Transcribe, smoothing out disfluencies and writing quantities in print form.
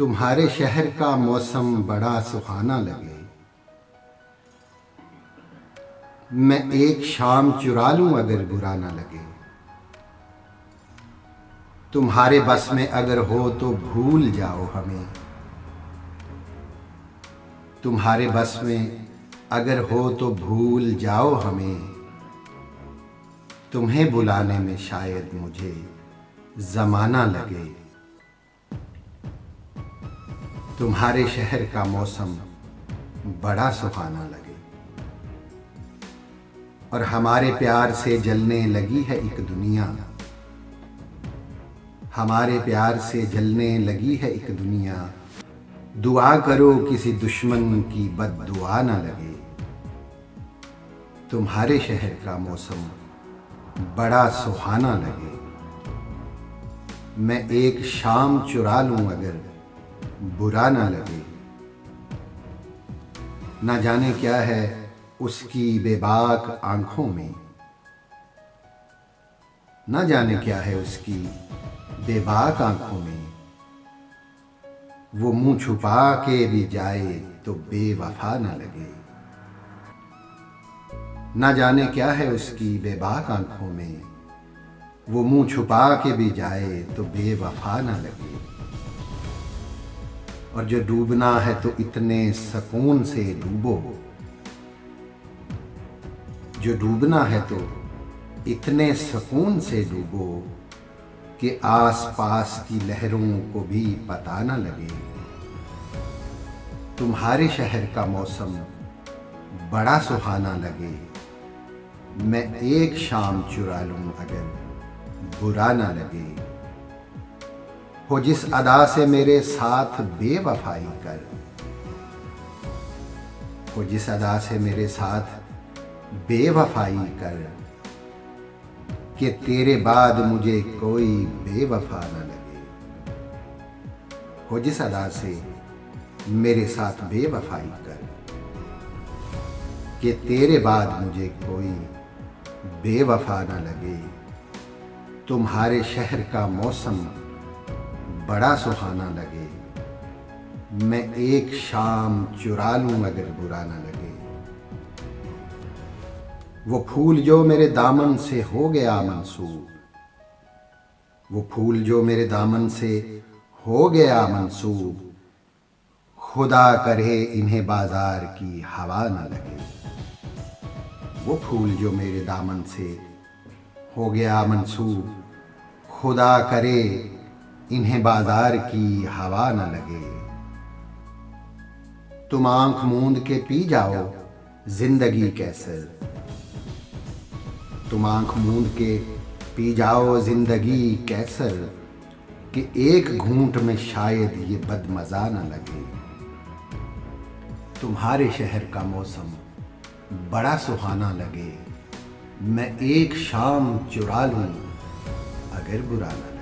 तुम्हारे शहर का मौसम बड़ा सुहाना लगे। मैं एक शाम चुरा लूं अगर बुरा ना लगे। तुम्हारे बस में अगर हो तो भूल जाओ हमें। तुम्हारे बस में अगर हो तो भूल जाओ हमें। तुम्हें बुलाने में शायद मुझे ज़माना लगे। तुम्हारे शहर का मौसम बड़ा सुहाना लगे। और हमारे प्यार से जलने लगी है एक दुनिया। हमारे प्यार से जलने लगी है एक दुनिया। दुआ करो किसी दुश्मन की बद्दुआ ना लगे। तुम्हारे शहर का मौसम बड़ा सुहाना लगे। मैं एक शाम चुरा लूं अगर बुरा ना लगे। ना जाने क्या है उसकी बेबाक आंखों में। ना जाने क्या है उसकी बेबाक आंखों में। वो मुंह छुपा के भी जाए तो बेवफा ना लगे। ना जाने क्या है उसकी बेबाक आंखों में। वो मुंह छुपा के भी जाए तो बेवफा ना लगे। और जो डूबना है तो इतने सुकून से डूबो। जो डूबना है तो इतने सुकून से डूबो कि आस-पास की लहरों को भी पता न लगे। तुम्हारे शहर का मौसम बड़ा सुहाना लगे। मैं एक शाम चुरा लूं अगर बुरा न लगे। हो जिस अदा से मेरे साथ बेवफाई कर। हो जिस अदा से मेरे साथ बेवफाई कर कि तेरे बाद मुझे कोई बेवफा न लगे। हो जिस अदा से मेरे साथ बेवफाई कर कि तेरे बाद मुझे कोई बेवफा न लगे। तुम्हारे शहर का मौसम बड़ा सुहाना लगे। मैं एक शाम चुरा लूं अगर बुरा न लगे। वो फूल जो मेरे दामन से हो गया मंसूब। वो फूल जो मेरे दामन से हो गया मंसूब। खुदा करे इन्हें बाजार की हवा न लगे। वो फूल जो मेरे दामन से हो गया मंसूब। खुदा करे इन्हें बाजार की हवा न लगे। तुम आंख मूंद के पी जाओ जिंदगी कैसर। तुम आंख मूंद के पी जाओ जिंदगी कैसर कि एक घूंट में शायद ये बदमजा न लगे। तुम्हारे शहर का मौसम बड़ा सुहाना लगे। मैं एक शाम चुरा लूं अगर बुरा न लगे।